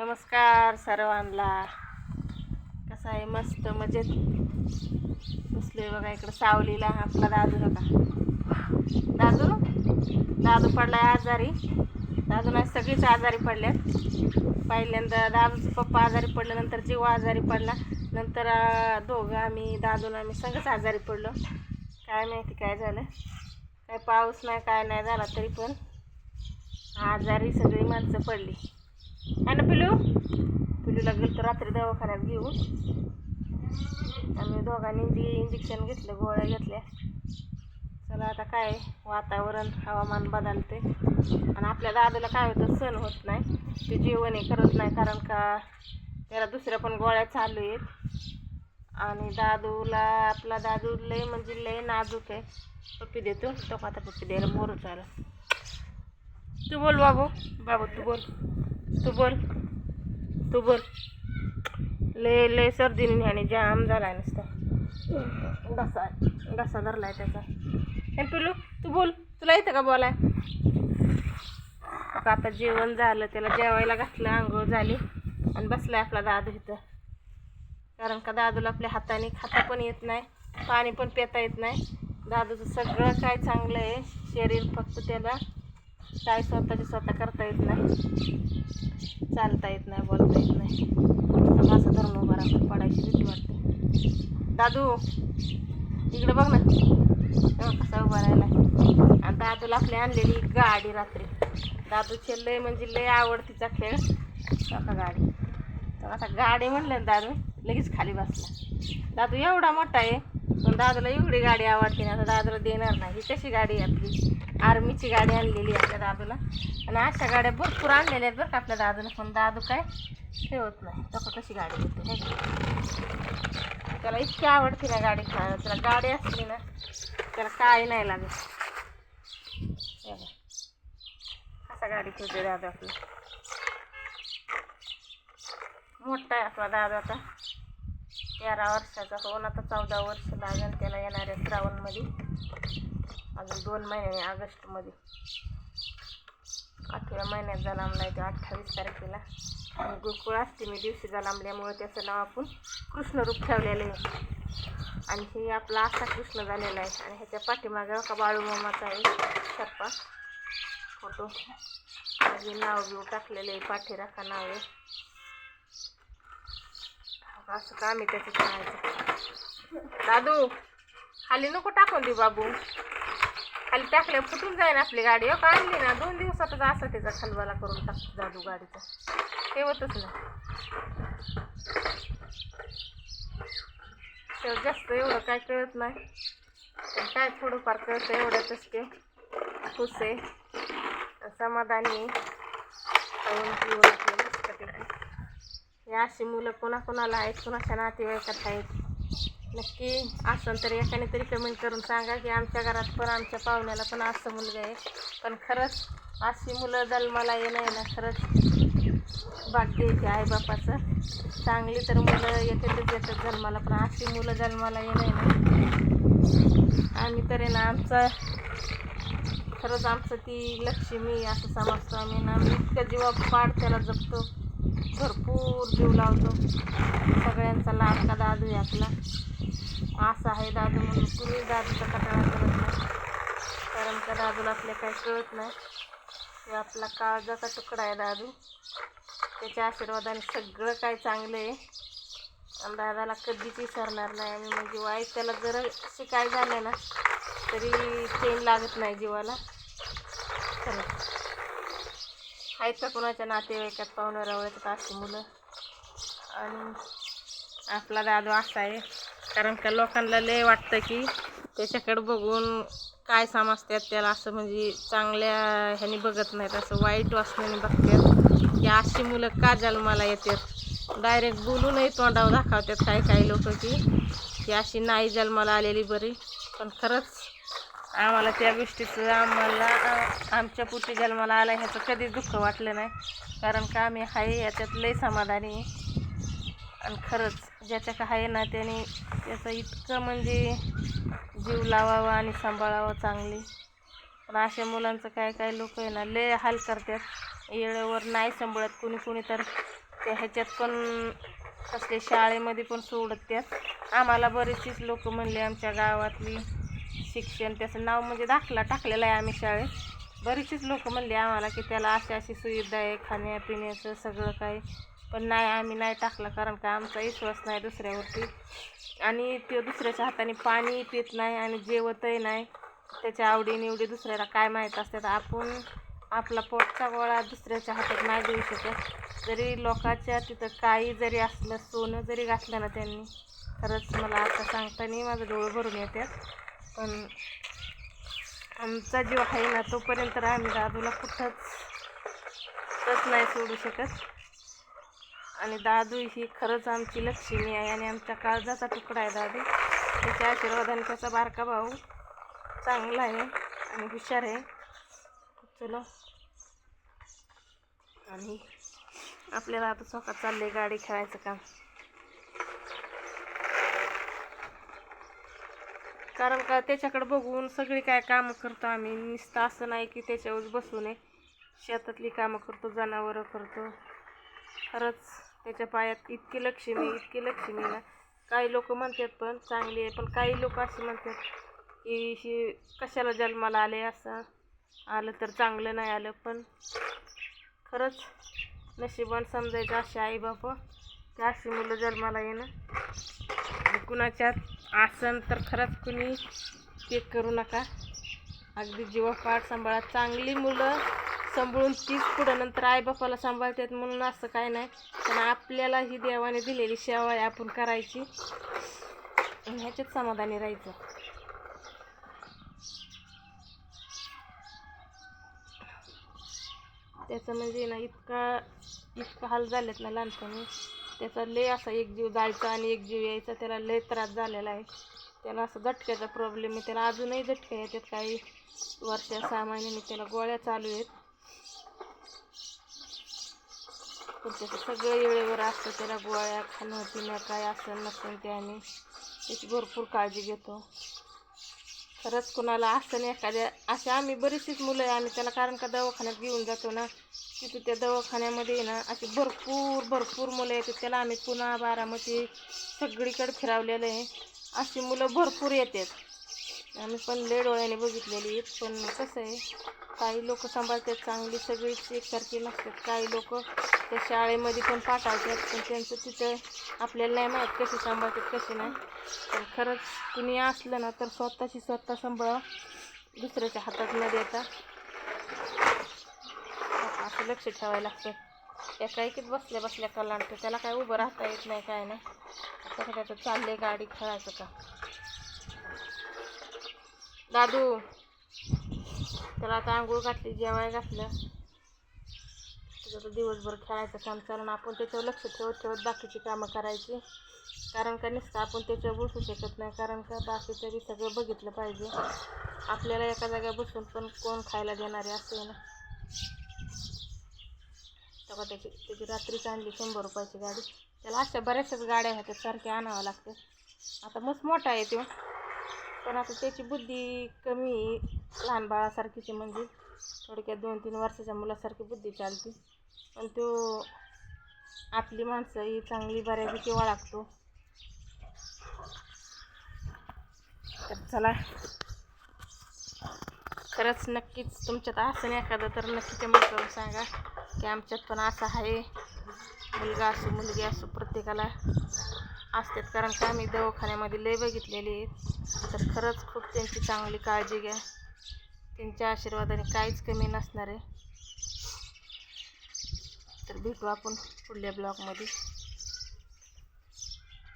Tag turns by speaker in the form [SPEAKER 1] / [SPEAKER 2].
[SPEAKER 1] नमस्कार सर्वांना. कसा आहे? मस्त मजेत बसलोय बघा. इकडं सावलीला आपला दादू नका दादू पडलाय आजारी. दादू नाही, सगळीच आजारी पडल्यात. पहिल्यांदा दादूचा पप्पा आजारी पडल्यानंतर जीव आजारी पडला. नंतर दोघं आम्ही सगळंच आजारी पडलो. काय माहिती काय झालं. काय पाऊस नाही काय नाही झाला तरी पण आजारी सगळी माणसं पडली. आहे ना पिलूला गेलो तर रात्री दवाखान्यात घेऊन आम्ही दोघांनी इंजेक्शन घेतलं, गोळ्या घेतल्या. चला आता काय वातावरण हवामान बदलते आणि आपल्या दादूला काय होतं, सण होत नाही, ते जेवणही करत नाही. कारण का त्याला दुसऱ्या पण गोळ्या चालू आहेत. आणि आपला दादू लय नाजूक आहे. पप्पी देतो तो, आता पप्पी द्यायला मोर चालू. तू बोल बाबू तू बोल. लय सर्दीने ह्याने जाम झालाय नुसता. घसा धरलाय त्याचा. हे पिलू तू बोल, तुला येतं का बोलाय? आता जेवण झालं, त्याला जेवायला घातलं, आंघोळ झाली आणि बसलाय आपला दादू इथं. कारण का दादूला आपल्या हाताने खाता पण येत नाही, पाणी पण पिता येत नाही. दादूचं सगळं काय चांगलं आहे शरीर, फक्त त्याला काय स्वतः करता येत नाही, चालता येत नाही, बोलता येत नाही. असं धरून उभा राहतो, पडायची भीती वाटते. दादू इकडे बघ ना, तेव्हा कसा उभा राहिला. आणि दादूला आपली आणलेली गाडी रात्री. दादूचे लय आवडतीचा खेळ आता गाडी. तर आता गाडी म्हणलं दादू लगेच खाली बसला. दादू एवढा मोठा आहे पण दादूला एवढी गाडी आवडते ना, आता दादूला देणार नाही. ही कशी गाडी आहे? आपली आर्मीची गाडी आणलेली आहे आपल्या दादूला. आणि अशा गाड्या भरपूर आणलेल्या आहेत बरं का आपल्या दादूला, पण दादू काय ठेवत नाही. तसं कशी गाडी घेते, त्याला इतकी आवडते ना गाडी खेळायला. त्याला गाडी असली ना त्याला काय नाही लागत. असा गाडी खेळते दादू आपला. मोठा आहे आपला दादू, आता 13 वर्षाचा होऊन आता 14 वर्ष लागेल त्याला येणाऱ्या श्रावणमध्ये. अजून 2 महिन्याने ऑगस्टमध्ये 8व्या महिन्यात जन्मला आहे तो, 28 तारखेला. आणि गोकुळाष्टमी दिवशी जन्मल्यामुळे त्याचं नाव आपण कृष्णरूप ठेवलेलं आहे. आणि हे आपला असा कृष्ण झालेला आहे. आणि ह्याच्या पाठीमागं का बाळूमामाचा आहे छप्पा फोटो, हे नाव घेऊ टाकलेलं आहे, पाठीराखा नाव आहे. असं का आम्ही त्याचं करायचं. दादू खाली नको टाकून दे बाबू, खाली टाकल्या फुटून जाईल आपली गाडी. हो का आणली ना 2 दिवसातच असं त्याचा खलबाला करून टाकतो दादू गाडीचा, ठेवतच ना. तर जास्त एवढं काय कळत नाही, पण काय थोडंफार कळतं. एवढ्यातच ते खुश आहे, समाधानी खाऊन पिऊन. हे अशी मुलं कोणाकोणाला आहेत, कोणाच्या नातेवाईकात आहेत, नक्की असेल तर एकाने तरी कमेंट करून सांगा की आमच्या घरात पण, आमच्या पाहुण्याला पण असं मुलगा आहे. पण खरंच अशी मुलं जन्माला येणं आहे ना, खरंच भाग्य येते आईबापाचं. चांगली तर मुलं येतात जन्माला, पण अशी मुलं जन्माला येणं आहे ना, आम्ही तर आहे ना खरंच ती लक्ष्मी असं समजतो आम्ही ना. आम्ही इतकं जीवापाड त्याला जपतो, भरपूर जीव लावतो. सगळ्यांचा लाडका दादू आहे आपला. असा आहे दादू म्हणून कुणी दादूचा कटाळा करत नाही. कारण का दादूला आपल्या काही कळत नाही. ते आपला काळजाचा तुकडा आहे दादू. त्याच्या आशीर्वादाने सगळं काय चांगलं आहे. आणि दादाला कधीच विसरणार नाही आम्ही. म्हणजे वाईट त्याला जर असे काय झालं ना तरी चैन लागत नाही जीवाला. खरंच आहेत का कोणाच्या नातेवाईकात, पाहुण्यारावळ्यात अशी मुलं. आणि आपला दादू असा आहे कारण का लोकांना लय वाटतं की त्याच्याकडे बघून काय समजतात त्याला, असं म्हणजे चांगल्या ह्याने बघत नाहीत, असं वाईट वासनेने बघतात की अशी मुलं का जन्माला येतात. डायरेक्ट बोलूनही तोंडावर दाखवतात काही लोक की अशी नाही जन्माला आलेली बरी. पण खरंच आम्हाला त्या गोष्टीचं, आमच्या पुती जन्माला आला ह्याचं कधीच दुःख वाटलं नाही. कारण का आम्ही आहे याच्यात लय समाधानी आहे. आणि खरंच ज्याच्या का आहे ना त्याने त्याचं इतकं म्हणजे जीव लावावा आणि सांभाळावं चांगली. पण अशा मुलांचं काय लोक आहे ना लय हाल करतात, वेळेवर नाही सांभाळत. कुणी तर त्या ह्याच्यात पण कसले शाळेमध्ये पण सोडत त्यात. आम्हाला बरेचशीच लोक म्हणले आमच्या गावातली शिक्षण त्याचं नाव म्हणजे दाखला टाकलेला आहे आम्ही शाळेत. बरीचशीच लोक म्हणले आम्हाला की त्याला अशी सुविधा आहे खाण्यापिण्याचं सगळं काही. पण नाही, आम्ही नाही टाकला कारण का आमचा विश्वास नाही दुसऱ्यावरती. आणि तो दुसऱ्याच्या हाताने पाणी पित नाही आणि जेवतही नाही. त्याच्या आवडीनिवडी दुसऱ्याला काय माहीत असतात. आपण आपला पोटचा गोळा दुसऱ्याच्या हातात नाही देऊ शकत. जरी लोकांच्या तिथं काही जरी असलं, सोनं जरी घातलं ना त्यांनी, खरंच मला आता सांगताना माझं डोळं भरून येतात. पण आमचा जीव आहे ना तोपर्यंत आम्ही दादूला कुठंच नाही सोडू शकत. आणि दादू ही खरंच आमची लक्ष्मी आहे आणि आमच्या काळजाचा तुकडा आहे दादू. त्याच्या आशीर्वादाने त्याचा बारका भाऊ चांगला आहे आणि हुशार आहे. चलो, आणि आपल्याला आता स्वतः चालले गाडी खेळायचं काम. कारण का त्याच्याकडे बघून सगळी काय कामं करतो आम्ही. नुसतं असं नाही की त्याच्यावर बसून आहे. शेतातली कामं करतो, जनावरं करतो. खरंच त्याच्या पायात इतकी लक्ष्मी ना. काही लोक म्हणतात पण चांगली आहे, पण काही लोक असे म्हणतात की ही कशाला जन्माला आले, असं आलं तर चांगलं नाही आलं. पण खरंच नशिबान समजायचं अशी आई बापा की अशी मुलं जन्माला येणं. कुणाच्यात आसन तर खरंच कुणी पेक करू नका. अगदी जीवापाड सांभाळा. चांगली मुलं सांभाळून तीच पुढं नंतर आईबापाला सांभाळतात म्हणून असं काय नाही. पण आपल्याला ही देवाने दिलेली सेवा आहे, आपण करायची ह्याच्यात समाधानी राहायचं. त्याचं म्हणजे ना इतका हाल झालेत ना लहानपणी. त्याचा लय असा एक जीव जायचा आणि एक जीव यायचा. त्याला लय त्रास झालेला आहे. त्याला असं झटक्याचा प्रॉब्लेम आहे. त्याला अजूनही झटक्या येतात. काही 6 महिन्यांनी त्याला गोळ्या चालू आहेत. पण त्याचं सगळं वेळेवर असतं. त्याला गोळ्या खाणं पिणं काय असं नसतं ते आम्ही त्याची भरपूर काळजी घेतो. खरंच कुणाला असं नाही एखाद्या अशा आम्ही बरीचशीच मुलं आहे आम्ही त्याला, कारण का दवाखान्यात घेऊन जातो ना, तिथं त्या दवाखान्यामध्ये ना अशी भरपूर मुलं येतात. त्याला आम्ही पुणा बारामती सगळीकडे फिरवलेलं आहे. अशी मुलं भरपूर येतात. आम्ही पण लय डोळ्याने बघितलेली आहेत. पण कसं आहे, काही लोक सांभाळतात चांगली, सगळीच एकसारखी नसतात. काही लोक त्या शाळेमध्ये पण पाठवतात, पण त्यांचं तिथं आपल्याला नाही माहीत कशी सांभाळतात कशी नाही. पण खरंच कुणी असलं ना तर स्वतः सांभाळा, दुसऱ्याच्या हातात न देता असं लक्ष ठेवायला लागतं. एका एकीत बसल्या कलांट त्याला काय उभं राहता येत नाही, काय नाही. आता त्याचं चालले गाडी खेळायचं का दादू. त्याला आता आंघोळ घातली, जेवाय घातलं. तुझं दिवसभर खेळायचं काम चालून आपण त्याच्यावर लक्ष ठेवत बाकीची कामं करायची. कारण का नुसतं आपण त्याच्यावर बसू शकत नाही. कारण का बाकीचं बी सगळं बघितलं पाहिजे. आपल्याला एका जाग्यावर बसून पण कोण खायला देणारे असं आहे ना. तेव्हा त्याची रात्रीच आणली 100 रुपयाची गाडी. त्याला अशा बऱ्याचशाच गाड्या होत्या, सारख्या आणावं लागतं. आता मस्त मोठा आहे तो, पण आता त्याची बुद्धी कमी लहान बाळासारखीची, म्हणजे थोडक्यात 2-3 वर्षाच्या मुलासारखी बुद्धी चालते. पण तो आपली माणसं ही चांगली बऱ्यापैकी ओळखतो. तर चला, खरंच नक्कीच तुमच्यात असं नाही एखादं तर नक्की कमेंट करून सांगा की आमच्यात पण असं आहे. मुलगा असो मुलगी असो प्रत्येकाला असतात. कारण का आम्ही दवाखान्यामध्ये लय बघितलेले आहेत. तर खरंच खूप त्यांची चांगली काळजी घ्या. त्यांच्या आशीर्वादाने काहीच कमी नसणार आहे. तर भेटू आपण पुढल्या ब्लॉगमध्ये.